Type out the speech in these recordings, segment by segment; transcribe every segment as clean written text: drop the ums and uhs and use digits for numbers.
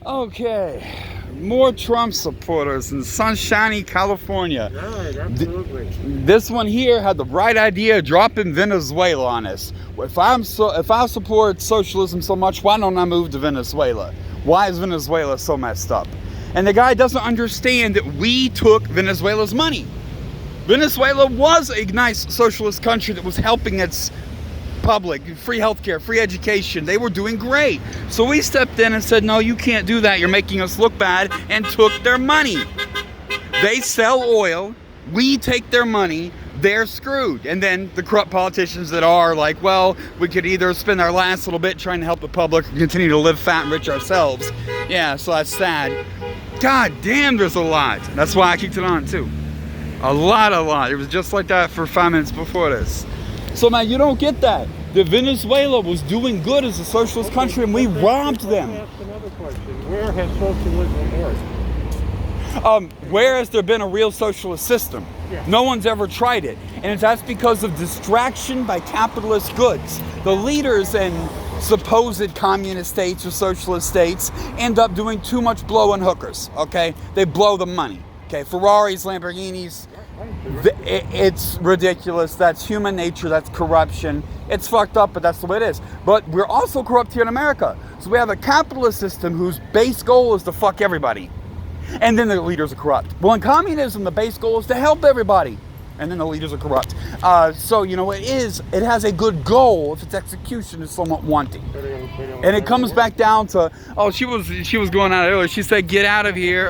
Okay, more Trump supporters in sunshiny California. Right, absolutely. This one here had the right idea, dropping Venezuela on us. If I support socialism so much, why don't I move to Venezuela? Why is Venezuela so messed up? And the guy doesn't understand that we took Venezuela's money. Venezuela was a nice socialist country that was helping its public, free healthcare, free education. They were doing great. So we stepped in and said, no, you can't do that. You're making us look bad, and took their money. They sell oil. We take their money. They're screwed. And then the corrupt politicians that are like, well, we could either spend our last little bit trying to help the public or continue to live fat and rich ourselves. Yeah, so that's sad. God damn, there's a lot. That's why I kicked it on too. A lot. It was just like that for 5 minutes before this. So man, you don't get that. The Venezuela was doing good as a socialist country, and we robbed them. Let me ask another question. Where has socialism worked? Where has there been a real socialist system? Yeah. No one's ever tried it. And that's because of distraction by capitalist goods. The leaders in supposed communist states or socialist states end up doing too much blowing hookers, okay? They blow the money, okay? Ferraris, Lamborghinis, it's ridiculous. That's human nature. That's corruption. It's fucked up, but that's the way it is. But we're also corrupt here in America. So we have a capitalist system whose base goal is to fuck everybody. And then the leaders are corrupt. Well, in communism, the base goal is to help everybody. And then the leaders are corrupt. So, you know, it has a good goal if its execution is somewhat wanting. And it comes back down to, oh, she was going out earlier. She said, get out of here.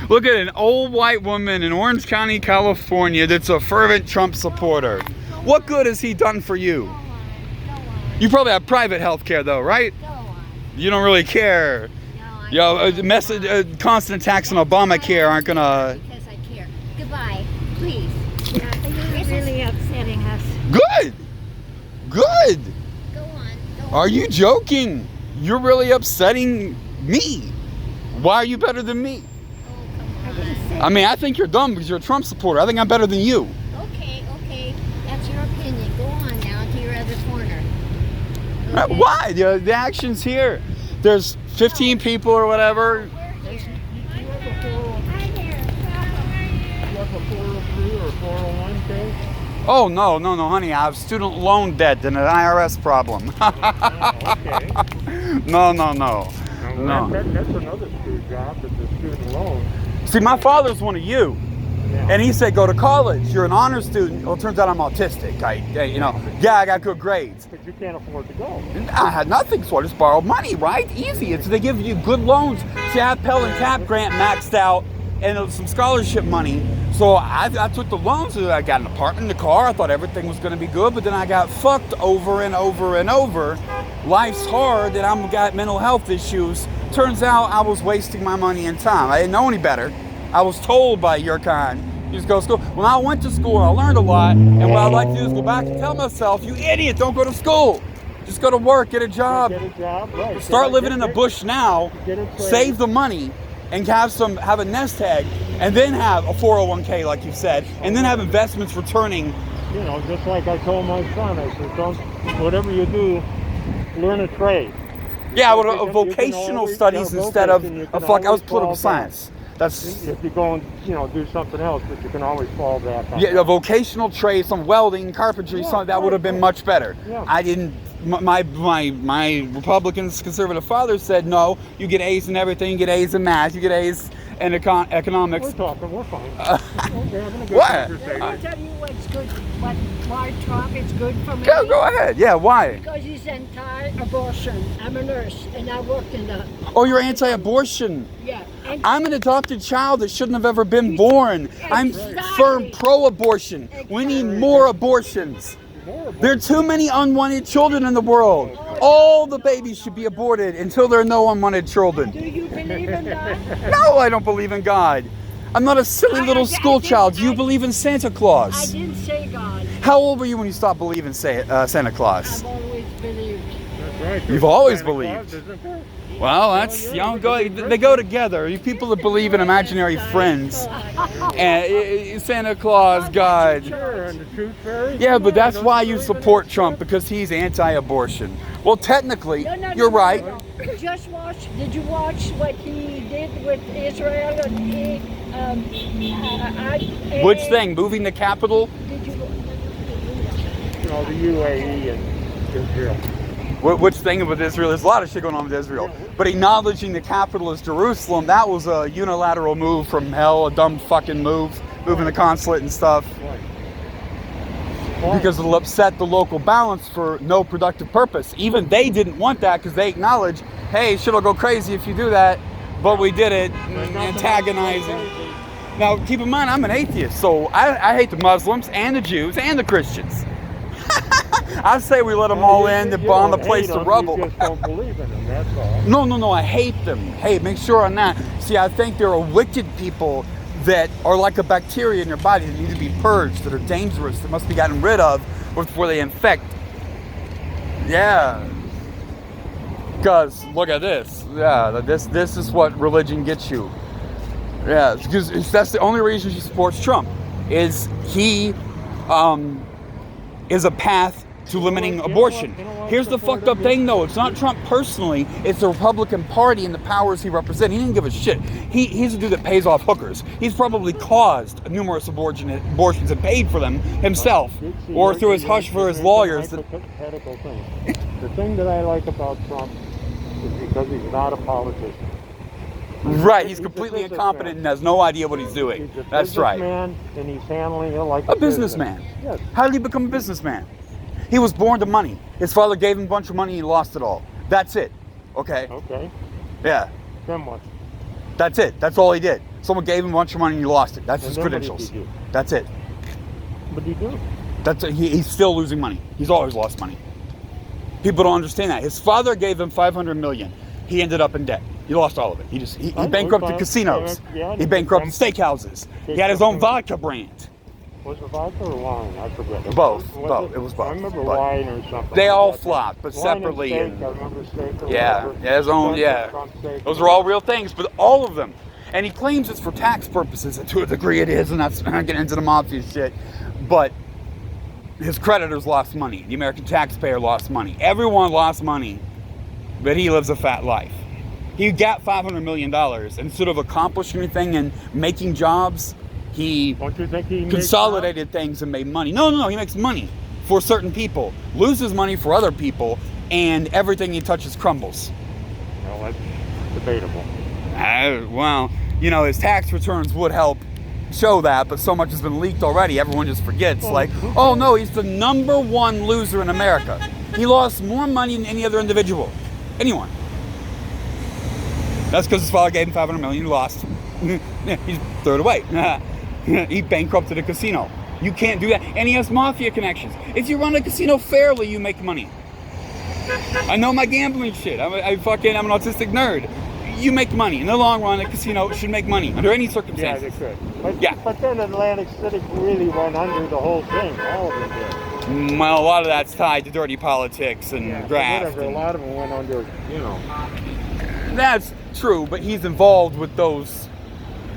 Look at an old white woman in Orange County, California that's a fervent Trump supporter. What good has he done for you? You probably have private health care though, right? You don't really care. Constant attacks on Obamacare aren't gonna... Because I care. Goodbye. Please. You're really upsetting us. Good. Go on. Are you joking? You're really upsetting me. Why are you better than me? I mean, I think you're dumb because you're a Trump supporter. I think I'm better than you. Okay. That's your opinion. Go on now to your other corner. Okay. Why? The action's here. There's 15 people or whatever. You have a 403 or 401k? Oh, no, honey. I have student loan debt and an IRS problem. Okay. No. That's another screw job. It's a student loan. See, my father's one of you. Yeah. And he said, go to college. You're an honor student. Well, it turns out I'm autistic. I got good grades. But you can't afford to go. I had nothing, so I just borrowed money, right? Easy. They give you good loans. See, I have Pell and Cap grant maxed out and some scholarship money. So I took the loans. I got an apartment, a car. I thought everything was going to be good, but then I got fucked over and over and over. Life's hard, and I've got mental health issues. Turns out I was wasting my money and time. I didn't know any better. I was told by your kind, you just go to school. When I went to school, I learned a lot, and what I'd like to do is go back and tell myself, you idiot, don't go to school. Just go to work, get a job. Right. Start living in the bush now, save the money, and have a nest egg, and then have a 401k like you said, and then have investments returning. You know, just like I told my son, I said, whatever you do, learn a trade. Yeah, I would vocational studies instead of I was political science. That's if you go and do something else, but you can always fall back on. Yeah, a vocational trade, some welding, carpentry, something that would have been much better. Yeah. I didn't. My Republican conservative father said no. You get A's in everything. You get A's in math. You get A's in economics. We're talking. We're fine. We're having a good What? conversation. I'll tell you what's good, why Trump is good for me. Go ahead. Yeah, why? Because he's anti-abortion. I'm a nurse, and I worked in the... Oh, you're anti-abortion. Yeah. I'm an adopted child that shouldn't have ever been born. I'm firm pro-abortion. We need more abortions. There are too many unwanted children in the world. All the babies should be aborted until there are no unwanted children. Do you believe in that? No, I don't believe in God. I'm not a silly little school child. Do you believe in Santa I Claus? didn't say God. How old were you when you stopped believing Santa Claus? I've always believed. That's right. You've always Santa believed. Claus, isn't there? Well, that's, you know, they go together. You people that believe in imaginary friends and Santa Claus, God. Sure, and the tooth fairy. Yeah, but that's why you support Trump, because he's anti-abortion. Well, technically, No, you're right. no. Just watch. Did you watch what he did with Israel? And Which thing? Moving the capital? Did you? You know, the UAE and Israel. Which thing with Israel? There's a lot of shit going on with Israel. But acknowledging the capital as Jerusalem, that was a unilateral move from hell, a dumb fucking move, moving the consulate and stuff. Because it'll upset the local balance for no productive purpose. Even they didn't want that because they acknowledge, hey, shit'll go crazy if you do that, but we did it, antagonizing. Now, keep in mind, I'm an atheist, so I hate the Muslims and the Jews and the Christians. I say we let them all in to bomb the place to rubble. You just don't believe in them, that's all. No, I hate them. Hey, make sure on that. See, I think there are wicked people that are like a bacteria in your body that need to be purged, that are dangerous, that must be gotten rid of before they infect. Yeah. Because, look at this. Yeah, this is what religion gets you. Yeah, because that's the only reason she supports Trump, is he is a path to limiting abortion. Here's the fucked up thing though, it's not Trump personally, it's the Republican Party and the powers he represents. He didn't give a shit. He's a dude that pays off hookers. He's probably caused numerous abortions and paid for them himself, or through his hush for his lawyers. Hypothetical thing. The thing that I like about Trump is because he's not a politician. Right, he's completely incompetent and has no idea what he's doing. That's right. And he's handling it like a businessman. Yes. How did he become a businessman? He was born to money. His father gave him a bunch of money and he lost it all. That's it. Okay? Okay. Yeah. Then what? That's it. That's all he did. Someone gave him a bunch of money and he lost it. That's his credentials. What did he do? That's it. What did he do? He's still losing money. He's always lost money. People don't understand that. His father gave him $500 million. He ended up in debt. He lost all of it. He bankrupted casinos. He bankrupted steakhouses. He had his own vodka brand. Was it vodka or wine? I forget. Both. It was both. I remember wine or something. They all flopped, but separately. I remember steak or his own. Those are all real things, but all of them. And he claims it's for tax purposes, and to a degree it is, and that's I'm not getting into the mafia shit. But his creditors lost money. The American taxpayer lost money. Everyone lost money, but he lives a fat life. He got $500 million, and instead of accomplishing anything and making jobs, he consolidated things and made money. No, he makes money for certain people, loses money for other people, and everything he touches crumbles. Well, that's debatable. Well, you know, his tax returns would help show that, but so much has been leaked already, everyone just forgets. Like, oh no, he's the #1 loser in America. He lost more money than any other individual. Anyone. That's because his father gave him $500 million, he lost. He threw it away. He bankrupted a casino. You can't do that. And he has mafia connections. If you run a casino fairly, you make money. I know my gambling shit. I'm an autistic nerd. You make money. In the long run, a casino should make money under any circumstances. Yeah, they could. But then Atlantic City really went under the whole thing. All of them did. Well, a lot of that's tied to dirty politics and graft. A lot of them went under, you know. That's true, but he's involved with those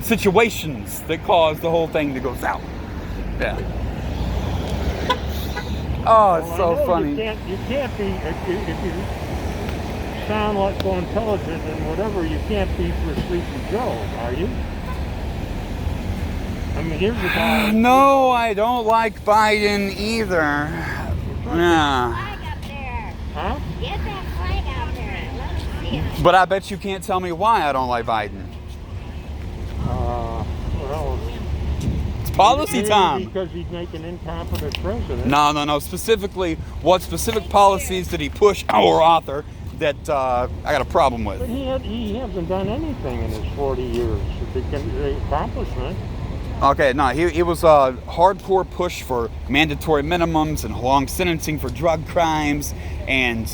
situations that caused the whole thing to go south. Yeah. Oh, it's so funny. You can't be, if you sound like so intelligent and whatever, you can't be for Sleepy Joe, are you? I mean, here's the guy. No, I don't like Biden either. Yeah. Flag up there. Huh? Get that flag out there. Let us see it. But I bet you can't tell me why I don't like Biden. Well, it's policy time. Because he's making incompetent president. No. Specifically, what specific policies did he push or author that I got a problem with? But he hasn't done anything in his 40 years. The accomplishment. Okay, no, he was a hardcore push for mandatory minimums and long sentencing for drug crimes and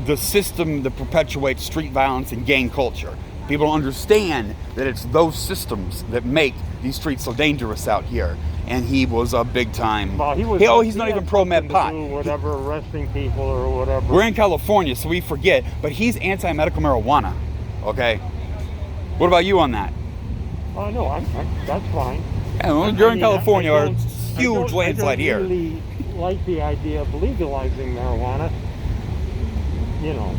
the system that perpetuates street violence and gang culture. People don't understand that it's those systems that make these streets so dangerous out here. And he was a big time. Well, he's not even pro-med pot. Whatever, arresting people or whatever. We're in California, so we forget, but he's anti-medical marijuana. okay? What about you on that? Oh no, that's fine. Yeah, well, you're in California, or I huge landslide here. I don't really like the idea of legalizing marijuana. You know.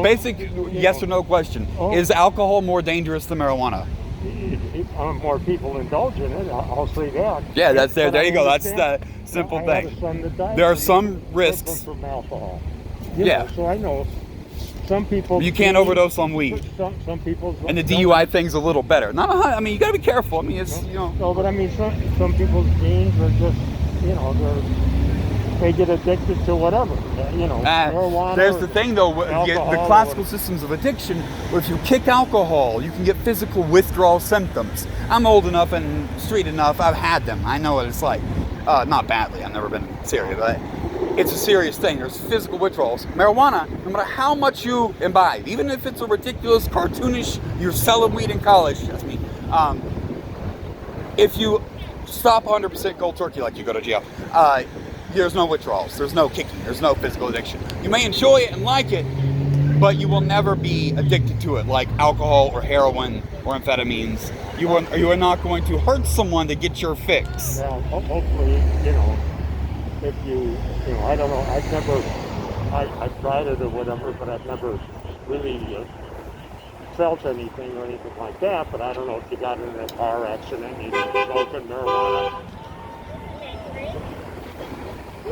Basic yes or no question. Is alcohol more dangerous than marijuana? More people indulge in it, I'll say that. Yeah, that's there. There you go. That's the simple I thing. have a son that died There are some from risks. from alcohol. Yeah. So I know some people. You can't overdose on weed. Some people. And the DUI thing's a little better. Not I mean, you got to be careful. I mean, it's No, but I mean, some people's genes are just, they get addicted to whatever, marijuana. There's the thing, though, the classical systems of addiction, where if you kick alcohol, you can get physical withdrawal symptoms. I'm old enough and street enough, I've had them. I know what it's like. Not badly, I've never been serious, but it's a serious thing. There's physical withdrawals. Marijuana, no matter how much you imbibe, even if it's a ridiculous, cartoonish, you're selling weed in college, that's me. If you stop 100% cold turkey like you go to jail, there's no withdrawals, there's no kicking, there's no physical addiction. You may enjoy it and like it, but you will never be addicted to it like alcohol or heroin or amphetamines. You are not going to hurt someone to get your fix. Well, hopefully, if you, I don't know, I've tried it or whatever, but I've never really felt anything or anything like that, but I don't know if you got in a car accident and you smoking marijuana.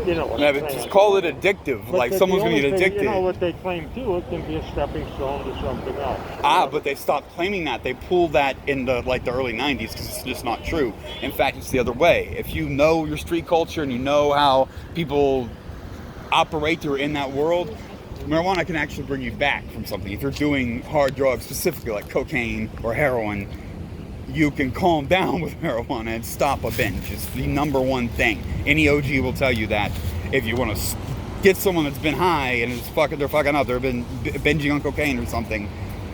You know what I'm saying. Just call it addictive, but like someone's going to get addicted. You know what they claim too, it can be a stepping stone to something else. But they stopped claiming that. They pulled that in the early 90s because it's just not true. In fact, it's the other way. If you know your street culture and you know how people operate who are in that world, marijuana can actually bring you back from something. If you're doing hard drugs, specifically like cocaine or heroin, you can calm down with marijuana and stop a binge. It's the number one thing. Any OG will tell you that. If you want to get someone that's been high and they're fucking up, they've been binging on cocaine or something,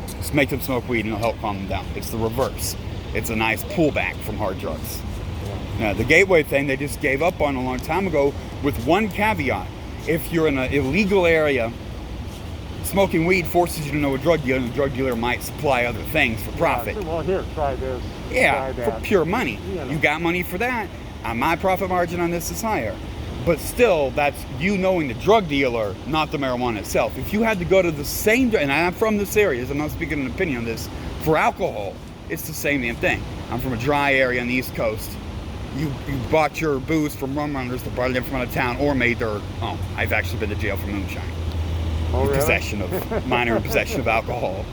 just make them smoke weed and it'll help calm them down. It's the reverse. It's a nice pullback from hard drugs. The gateway thing they just gave up on a long time ago with one caveat. If you're in an illegal area, smoking weed forces you to know a drug dealer, and the drug dealer might supply other things for profit. Well, here, try this. Yeah, try for that. pure money. You got money for that. My profit margin on this is higher. But still, that's you knowing the drug dealer, not the marijuana itself. If you had to go to the same, and I'm from this area, so I'm not speaking an opinion on this, for alcohol, it's the same damn thing. I'm from a dry area on the East Coast. You bought your booze from rum runners that brought it in from out of town or made their own. I've actually been to jail for moonshine. Really? Minor possession of alcohol.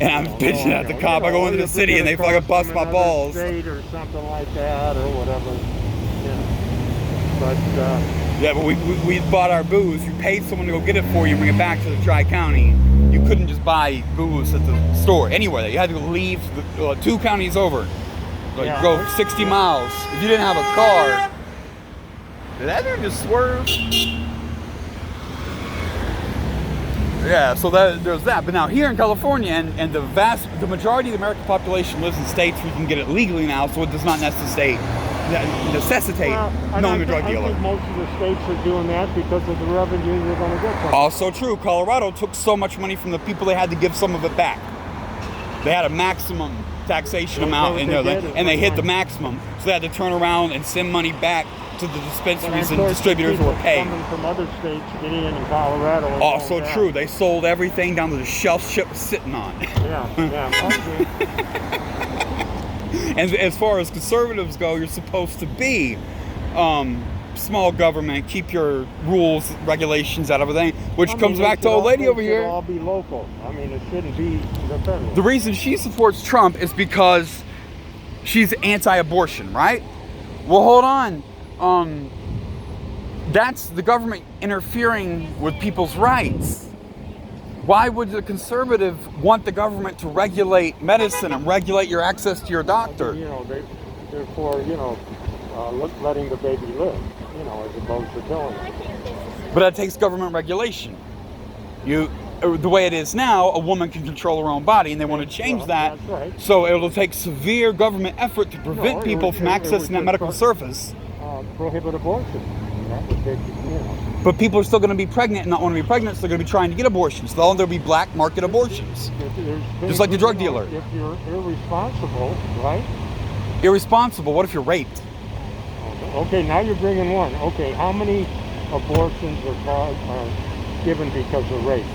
And I'm bitching at the cop. I go into the city and they fucking bust my balls. State or something like that or whatever. But yeah, but we bought our booze. You paid someone to go get it for you and bring it back to the Tri-County. You couldn't just buy booze at the store anywhere. You had to leave 2 counties over. Go 60 miles. If you didn't have a car, did that dude just swerve? Yeah, so there's that. But now here in California, and the majority of the American population lives in states where you can get it legally now, so it does not necessitate knowing a drug dealer. I think most of the states are doing that because of the revenue they're going to get from it. Also true. Colorado took so much money from the people they had to give some of it back. They had a maximum taxation amount in there, and they hit the maximum, so they had to turn around and send money back to the dispensaries and distributors who were paid. Coming from other states, getting in Colorado. Also true. They sold everything down to the shelf ship was sitting on. Yeah. And as far as conservatives go, you're supposed to be small government, keep your rules, regulations out of everything, which comes back to old lady over here. It should all be local. I mean, it shouldn't be the federal. The reason she supports Trump is because she's anti-abortion, right? Well, hold on. That's the government interfering with people's rights. Why would the conservative want the government to regulate medicine and regulate your access to your doctor? They're for, letting the baby live, as opposed to killing it. But that takes government regulation. The way it is now, a woman can control her own body, and they want to change that. That's right. So it'll take severe government effort to prevent people from accessing that medical service. Prohibit abortion. That would take, But people are still going to be pregnant and not want to be pregnant, so they're going to be trying to get abortions. So there'll be black market abortions. Just like the drug dealer. If you're irresponsible, right? Irresponsible, what if you're raped? Okay, now you're bringing one. Okay, how many abortions are given because of rape?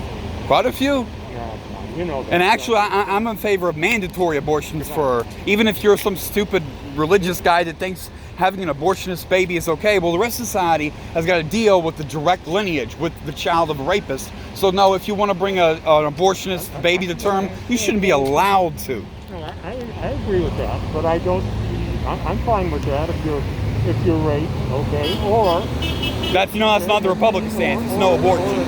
Quite a few. Yeah, you know that. And actually, I'm in favor of mandatory abortions for, even if you're some stupid religious guy that thinks having an abortionist baby is okay. Well, the rest of society has got to deal with the direct lineage with the child of a rapist. So no, if you want to bring an abortionist baby to term, you shouldn't be allowed to. I agree with that, but I don't. I'm fine with that if you're raped, okay, or that's not the Republican stance. It's no abortion.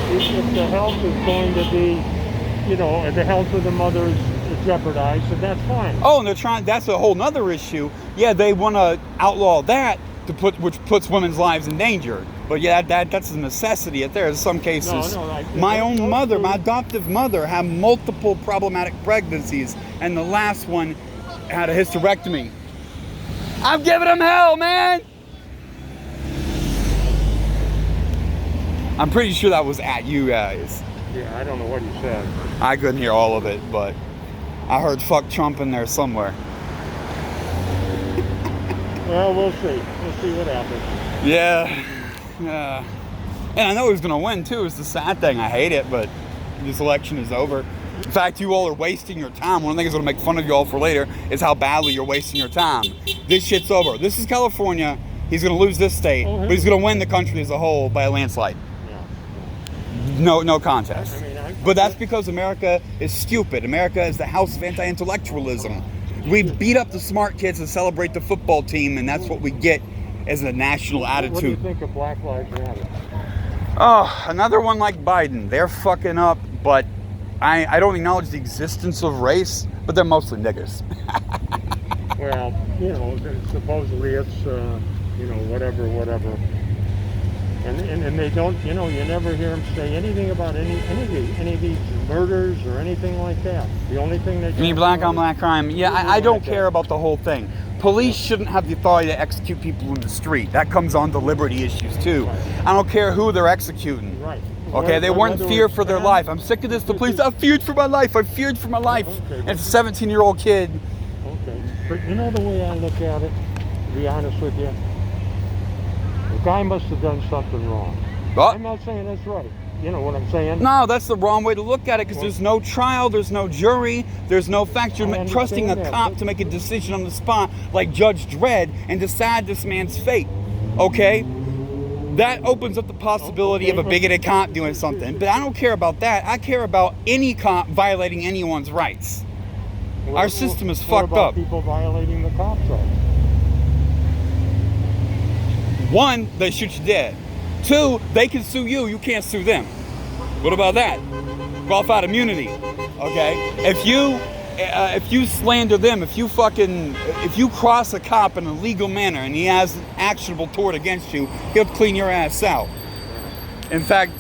If the health is going to be, if the health of the mother is jeopardized, then that's fine. Oh, and they're trying. That's a whole nother issue. Yeah, they want to outlaw that which puts women's lives in danger. But yeah, that's a necessity. In some cases, my own mother, my adoptive mother, had multiple problematic pregnancies, and the last one had a hysterectomy. I'm giving them hell, man. I'm pretty sure that was at you guys. Yeah, I don't know what he said. I couldn't hear all of it, but I heard fuck Trump in there somewhere. Well, we'll see. We'll see what happens. Yeah. And I know he's going to win, too. It's the sad thing. I hate it, but this election is over. In fact, you all are wasting your time. One of the things I'm going to make fun of you all for later is how badly you're wasting your time. This shit's over. This is California. He's going to lose this state, but he's going to win the country as a whole by a landslide. No contest. But that's because America is stupid. America is the house of anti-intellectualism. We beat up the smart kids and celebrate the football team, and that's what we get as a national attitude. What do you think of Black Lives Matter? Oh, another one like Biden. They're fucking up, but I don't acknowledge the existence of race, but they're mostly niggers. Well, supposedly it's, whatever. And they don't, you never hear them say anything about any of these murders or anything like that. The only thing that... You mean black on black crime? Yeah, I don't care about the whole thing. Police shouldn't have the authority to execute people in the street. That comes on to liberty issues too. Right. I don't care who they're executing. Right. Okay, they weren't in fear for their life. I'm sick of this. The police, I feared for my life. I feared for my life. Okay, and it's a 17-year-old kid. Okay. But the way I look at it, to be honest with you, the guy must have done something wrong. What? I'm not saying that's right. You know what I'm saying? No, that's the wrong way to look at it, because there's no trial, there's no jury, there's no facts. You're trusting a cop to make a decision on the spot, like Judge Dredd, and decide this man's fate. Okay? That opens up the possibility of a bigoted cop doing something. But I don't care about that. I care about any cop violating anyone's rights. Our system is fucked up. People violating the cops' rights? One, they shoot you dead. Two, they can sue you. You can't sue them. What about that? Qualified immunity. Okay? If you slander them, if you cross a cop in a legal manner and he has an actionable tort against you, he'll clean your ass out. In fact,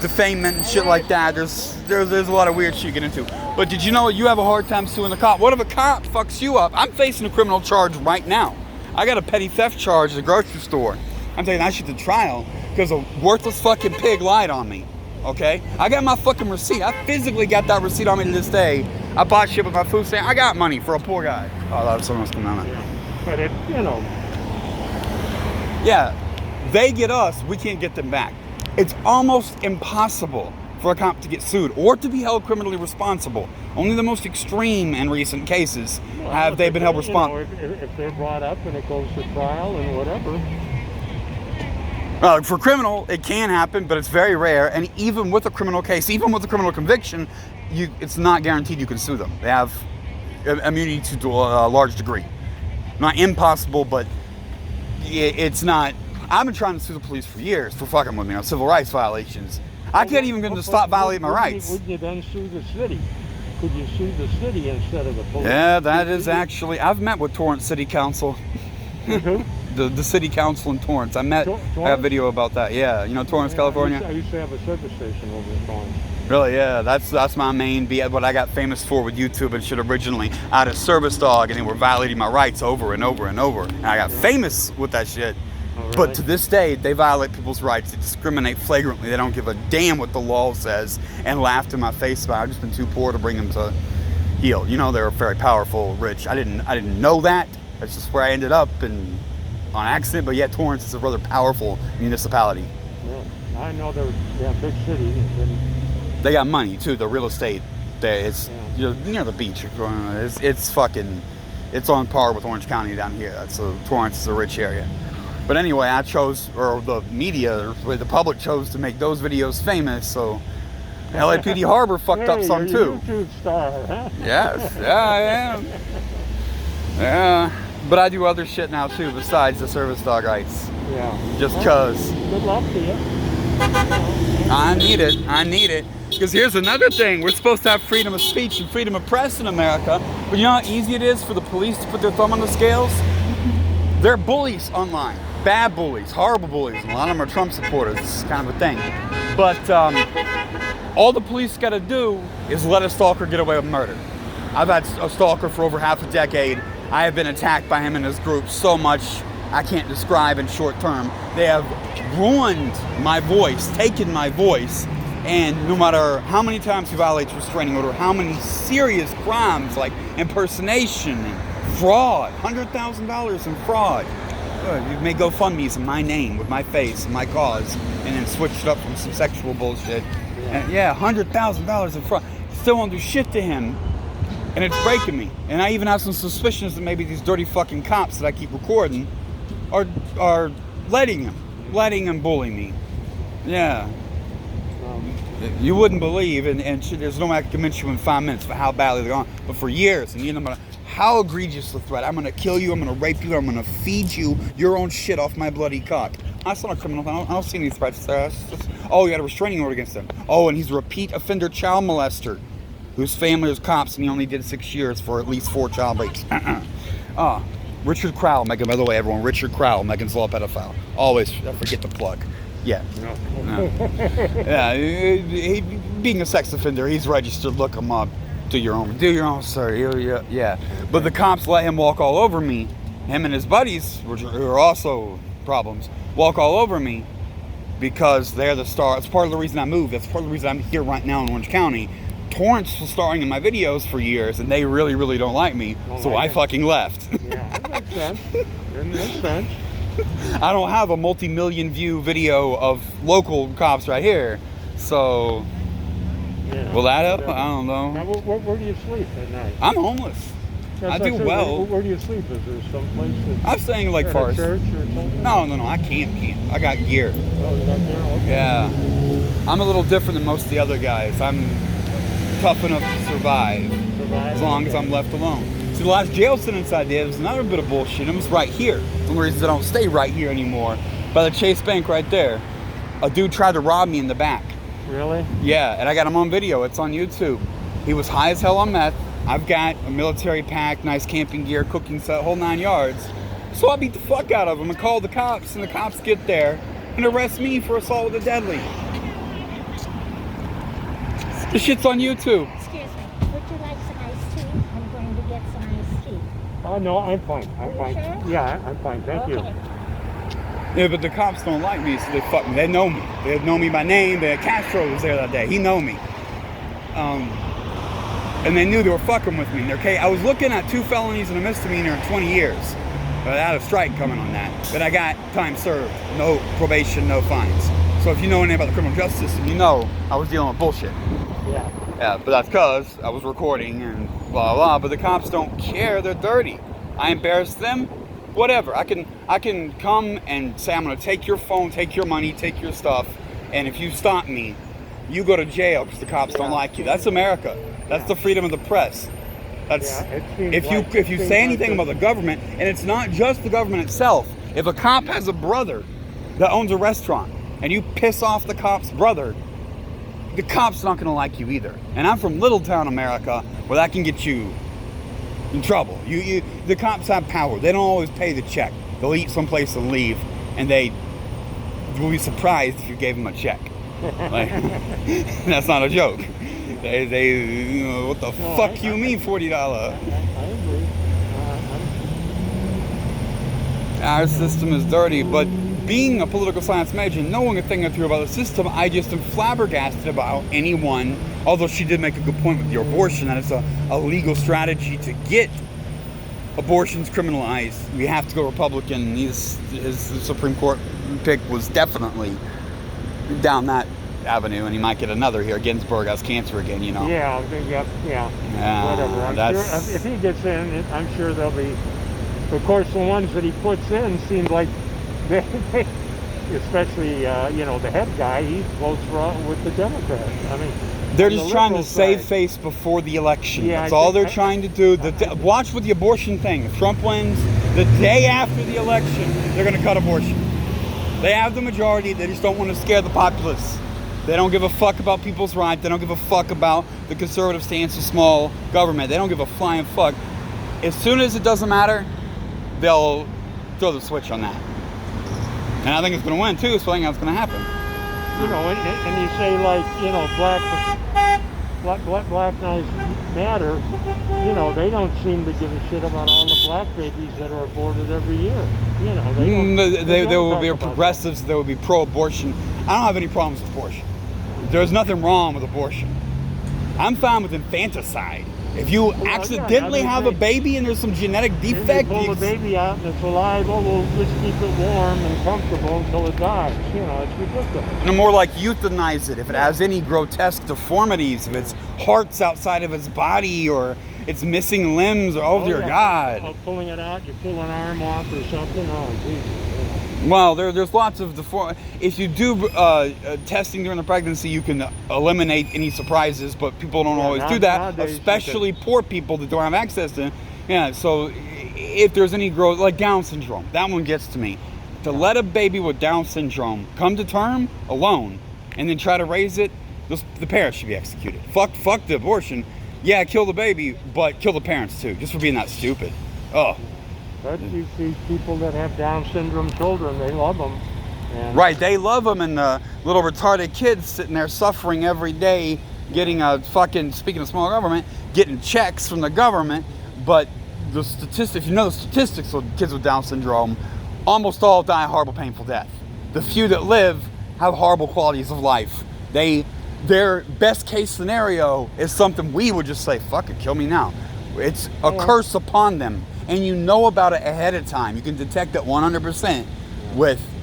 defamation and shit like that, there's a lot of weird shit you get into. But did you know you have a hard time suing the cop? What if a cop fucks you up? I'm facing a criminal charge right now. I got a petty theft charge at the grocery store. I'm taking that shit to trial because a worthless fucking pig lied on me. Okay? I got my fucking receipt. I physically got that receipt on me to this day. I bought shit with my food stamp. I got money for a poor guy. Oh, that was someone else coming out. But Yeah, they get us, we can't get them back. It's almost impossible for a cop to get sued or to be held criminally responsible. Only the most extreme and recent cases have they been held responsible. If they're brought up and it goes to trial and whatever. For criminal, it can happen, but it's very rare. And even with a criminal case, even with a criminal conviction, it's not guaranteed you can sue them. They have immunity to a large degree. Not impossible, but it's not. I've been trying to sue the police for years for fucking with me on civil rights violations. I can't even get them to stop violating my rights. Wouldn't you then sue the city? Could you sue the city instead of the police? Yeah, that is actually. I've met with Torrance City Council. Who? The city council in Torrance. I have a video about that. Yeah, Torrance, California. I used to have a service station over in Torrance. Really? Yeah, that's my main what I got famous for with YouTube and shit originally. I had a service dog and they were violating my rights over and over and over. And I got famous with that shit. Oh, But really? to this day, they violate people's rights. They discriminate flagrantly. They don't give a damn what the law says, and laughed in my face about it. I've just been too poor to bring them to heel. You know, they're very powerful, rich. I didn't know that. That's just where I ended up, and on accident. But yet, Torrance is a rather powerful municipality. Yeah. I know they're big cities. And They got money too. The real estate there is near the beach. It's fucking. It's on par with Orange County down here. Torrance is a rich area. But anyway, I chose, or the media, or the public chose to make those videos famous. So LAPD Harbor fucked up some you're a too. YouTube star, huh? Yes, yeah, I am. Yeah, but I do other shit now too besides the service dog rights. Yeah. Just cause. Good luck to you. I need it. Because here's another thing. We're supposed to have freedom of speech and freedom of press in America. But you know how easy it is for the police to put their thumb on the scales? They're bullies online. Bad bullies, horrible bullies. A lot of them are Trump supporters. It's kind of a thing. But all the police got to do is let a stalker get away with murder. I've had a stalker for over half a decade. I have been attacked by him and his group so much I can't describe in short term. They have ruined my voice, taken my voice, and no matter how many times he violates restraining order, how many serious crimes like impersonation and fraud, $100,000 in fraud. You made GoFundMe's in my name, with my face, and my cause, and then switched it up from some sexual bullshit. And yeah, $100,000 in fraud. Still won't do shit to him, and it's breaking me. And I even have some suspicions that maybe these dirty fucking cops that I keep recording are letting him bully me. Yeah. You wouldn't believe, and there's no way I can convince you in 5 minutes for how badly they're on. But for years, and you know how egregious the threat. I'm gonna kill you, I'm gonna rape you, I'm gonna feed you your own shit off my bloody cock. That's not a criminal. I don't see any threats there. Oh, you had a restraining order against him. Oh, and he's a repeat offender child molester whose family was cops and he only did 6 years for at least 4 child rapes. Richard Crowell, Megan, by the way, everyone, Richard Crowell, Megan's Law pedophile. Always forget the plug. Yeah. No. Yeah, being a sex offender, he's registered. Look him up. Do your own, sir. Yeah. But the cops let him walk all over me. Him and his buddies, which are also problems, walk all over me because they're the star. It's part of the reason I moved. That's part of the reason I'm here right now in Orange County. Torrance was starring in my videos for years, and they really, really don't like me. So I fucking left. Yeah, that makes sense. That makes sense. I don't have a multi-million view video of local cops right here. So, Yeah. will that help? I don't know. Now, where do you sleep at night? I'm homeless. That's I do what well. Where do you sleep? Is there some place that... I'm staying in Lake at a Forest. church or something? No, I can't. I got gear. Oh, you got there? Okay. Yeah. I'm a little different than most of the other guys. I'm tough enough to survive as long as I'm left alone. See, the last jail sentence I did was another bit of bullshit. It was right here. One of the reasons I don't stay right here anymore. By the Chase Bank right there. A dude tried to rob me in the back. Really? Yeah, and I got him on video. It's on YouTube. He was high as hell on meth. I've got a military pack, nice camping gear, cooking set, whole 9 yards. So I beat the fuck out of him and called the cops, and the cops get there and arrest me for assault with a deadly. The shit's on YouTube. Excuse me. Would you like some iced tea? I'm going to get some iced tea. Oh, no, I'm fine. I'm Are you fine. sure? Yeah, I'm fine. Thank you. Okay. Yeah, but the cops don't like me, so they fuck me. They know me. They know me by name. Castro was there that day. He know me. And they knew they were fucking with me. I was looking at 2 felonies and a misdemeanor in 20 years. But I had a strike coming on that. But I got time served. No probation, no fines. So if you know anything about the criminal justice system, you know I was dealing with bullshit. Yeah. Yeah, but that's because I was recording and blah, blah, but the cops don't care. They're dirty. I embarrass them. Whatever. I can come and say, I'm going to take your phone, take your money, take your stuff. And if you stop me, you go to jail because the cops don't like you. That's America. That's the freedom of the press. That's if you say anything about the government, and it's not just the government itself. If a cop has a brother that owns a restaurant and you piss off the cop's brother, the cop's not going to like you either. And I'm from little town America where that can get you in trouble. The cops have power. They don't always pay the check. They'll eat someplace and leave, and they will be surprised if you gave them a check. Like, that's not a joke. They what the fuck you mean $40? I agree. our system is dirty, but being a political science major, knowing a thing or two about the system, I just am flabbergasted about anyone, although she did make a good point with the abortion, that it's a legal strategy to get abortions criminalized. We have to go Republican. His Supreme Court pick was definitely down that avenue, and he might get another here. Ginsburg has cancer again, you know. Yeah, whatever. I'm sure if he gets in, I'm sure there'll be. Of course, the ones that he puts in seem like they especially the head guy, he votes with the Democrats. I mean, they're just trying to save face before the election. Yeah, that's all they're trying to do. Watch with the abortion thing. If Trump wins, the day after the election, they're going to cut abortion. They have the majority. They just don't want to scare the populace. They don't give a fuck about people's rights. They don't give a fuck about the conservative stance of small government. They don't give a flying fuck. As soon as it doesn't matter, they'll throw the switch on that. And I think it's going to win too, so I think that's going to happen. And you say black lives matter. They don't seem to give a shit about all the black babies that are aborted every year. There will be progressives. There will be pro-abortion. I don't have any problems with abortion. There's nothing wrong with abortion. I'm fine with infanticide. If you accidentally have a baby and there's some genetic defect, you pull the baby out and it's alive. Oh, well, let's keep it warm and comfortable until it dies. It's ridiculous. And more like euthanize it if it has any grotesque deformities, if its heart's outside of its body or it's missing limbs. Oh dear God! Pulling it out, you pull an arm off or something. Oh, Jesus. Well, there's lots of if you do testing during the pregnancy, you can eliminate any surprises, but people don't always do that, especially poor people that don't have access to it. Yeah, so if there's any growth, like Down syndrome, that one gets to me. To let a baby with Down syndrome come to term alone and then try to raise it, the parents should be executed. Fuck the abortion. Yeah, kill the baby, but kill the parents too, just for being that stupid. Oh. But you see people that have Down syndrome children, they love them. Right, they love them, and little retarded kids sitting there suffering every day, getting speaking of small government, getting checks from the government. But the statistics, the statistics of kids with Down syndrome, almost all die a horrible, painful death. The few that live have horrible qualities of life. Their best case scenario is something we would just say, fuck it, kill me now. It's a curse upon them. And you know about it ahead of time. You can detect it 100%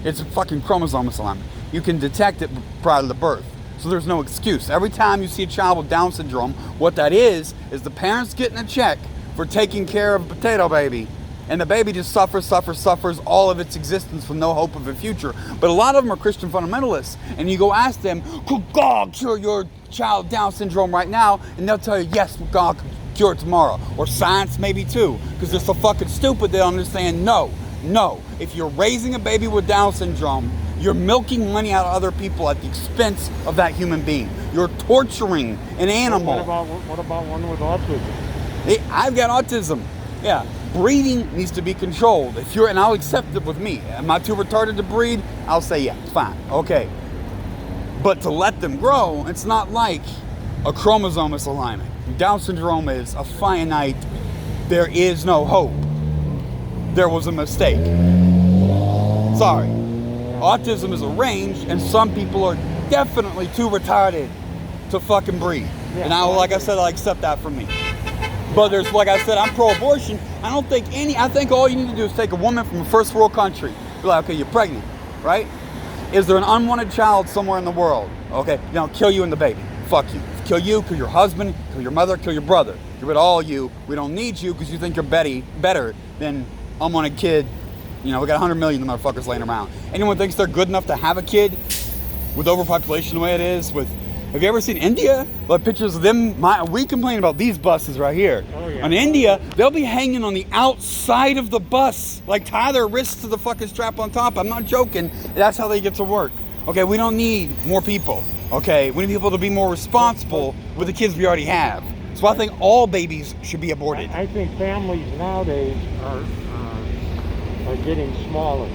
it's a fucking chromosome misalignment. You can detect it prior to the birth. So there's no excuse. Every time you see a child with Down syndrome, what that is the parents getting a check for taking care of a potato baby. And the baby just suffers all of its existence with no hope of a future. But a lot of them are Christian fundamentalists. And you go ask them, could God cure your child Down syndrome right now? And they'll tell you, yes, God could cure it tomorrow. Or science maybe too. Because they're so fucking stupid they don't understand. No. If you're raising a baby with Down syndrome, you're milking money out of other people at the expense of that human being. You're torturing an animal. What about one with autism? I've got autism. Yeah. Breeding needs to be controlled. And I'll accept it with me. Am I too retarded to breed? I'll say, yeah, fine. Okay. But to let them grow, it's not like a chromosome misalignment. Down syndrome is a finite, there is no hope. There was a mistake. Sorry. Autism is a range, and some people are definitely too retarded to fucking breed. And like I said, I accept that from me. But there's, like I said, I'm pro-abortion. I think all you need to do is take a woman from a first world country. Be like, okay, you're pregnant, right? Is there an unwanted child somewhere in the world? Okay, kill you and the baby. Fuck you. Kill you, kill your husband, kill your mother, kill your brother. Get rid of all you. We don't need you because you think you're better than unwanted kid. We got 100 million of motherfuckers laying around. Anyone thinks they're good enough to have a kid with overpopulation the way it is? Have you ever seen India? Like pictures of them? We complain about these buses right here. Oh, yeah. In India, they'll be hanging on the outside of the bus, like tie their wrists to the fucking strap on top. I'm not joking. That's how they get to work. Okay, we don't need more people. Okay, we need people to be more responsible with the kids we already have. So I think all babies should be aborted. I think families nowadays are getting smaller.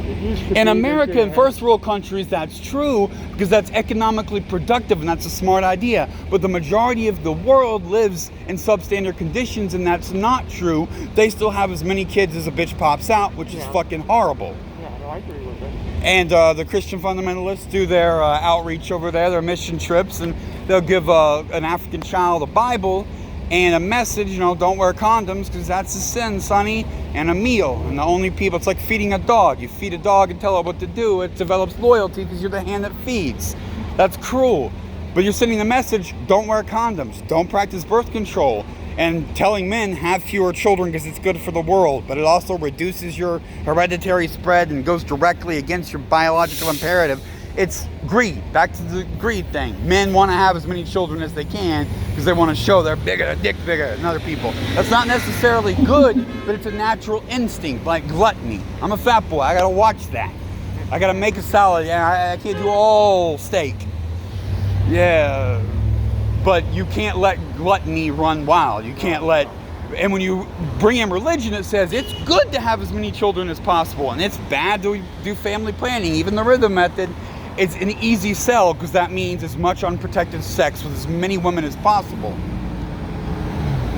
It used to In be America, that in they first world countries, that's true because that's economically productive and that's a smart idea. But the majority of the world lives in substandard conditions and that's not true. They still have as many kids as a bitch pops out, which is Yeah. fucking horrible. Yeah, no, I agree with it. And the Christian fundamentalists do their outreach over there, their mission trips, and they'll give an African child a Bible and a message, you know, don't wear condoms because that's a sin, sonny, and a meal. And the only people, it's like feeding a dog. You feed a dog and tell it what to do, it develops loyalty because you're the hand that feeds. That's cruel. But you're sending the message, don't wear condoms, don't practice birth control, and telling men have fewer children because it's good for the world, but it also reduces your hereditary spread and goes directly against your biological imperative. It's greed. Back to the greed thing. Men want to have as many children as they can because they want to show they're bigger, their dick bigger than other people. That's not necessarily good, but it's a natural instinct, like gluttony. I'm a fat boy. I gotta watch that. I gotta make a salad. I can't do all steak. Yeah. But you can't let gluttony run wild. You can't let... And when you bring in religion, it says it's good to have as many children as possible. And it's bad to do family planning. Even the rhythm method, it's an easy sell because that means as much unprotected sex with as many women as possible.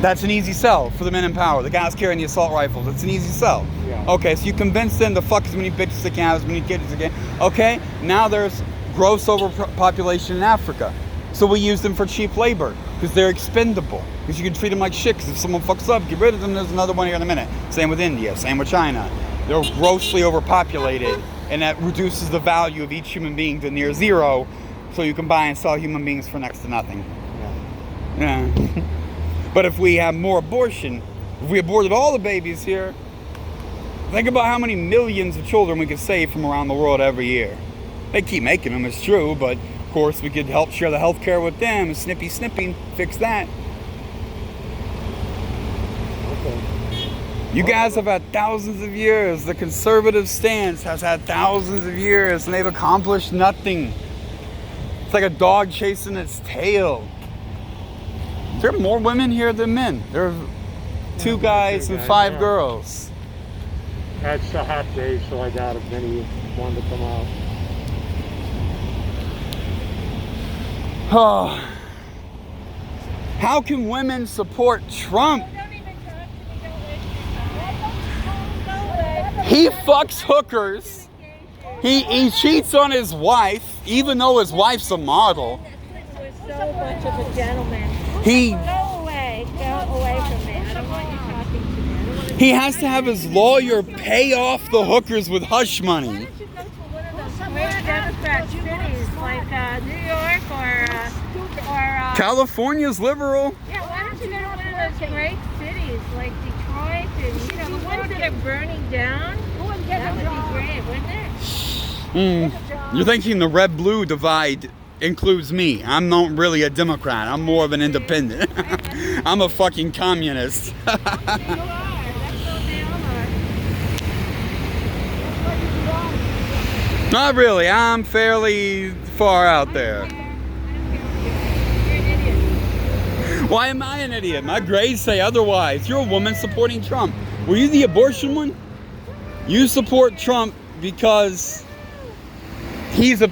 That's an easy sell for the men in power. The guys carrying the assault rifles. It's an easy sell. Yeah. Okay, so you convince them to fuck as many bitches as they can, have as many kids as they can. Okay, now there's gross overpopulation in Africa. So we use them for cheap labor because they're expendable. Because you can treat them like shit. Because if someone fucks up, get rid of them. There's another one here in a minute. Same with India. Same with China. They're grossly overpopulated, and that reduces the value of each human being to near zero. So you can buy and sell human beings for next to nothing. Yeah. Yeah. But if we have more abortion, if we aborted all the babies here, think about how many millions of children we could save from around the world every year. They keep making them, it's true, but of course we could help share the health care with them and snipping, fix that. Okay. You guys have had thousands of years. The conservative stance has had thousands of years and they've accomplished nothing. It's like a dog chasing its tail. There are more women here than men. There are 2 guys and 5 girls. That's a hot day, so I doubt if many want to come out. Oh. How can women support Trump? He fucks hookers. He cheats on his wife, even though his wife's a model. was so much of a gentleman. He Go away from me. I don't want you talking to me. I don't want to he has to have his lawyer pay off the hookers with hush money. Why don't you go to one of those great Democrat cities like New York or California's liberal. yeah, why don't you go to one of those great cities like Detroit and the ones that are burning down? That would be great, wouldn't it? You're thinking the red-blue divide includes me. I'm not really a Democrat. I'm more of an independent. I'm a fucking communist. You are. That's what they are. Not really. I'm fairly far out there. Why am I an idiot? My grades say otherwise. You're a woman supporting Trump. Were you the abortion one? You support Trump because he's a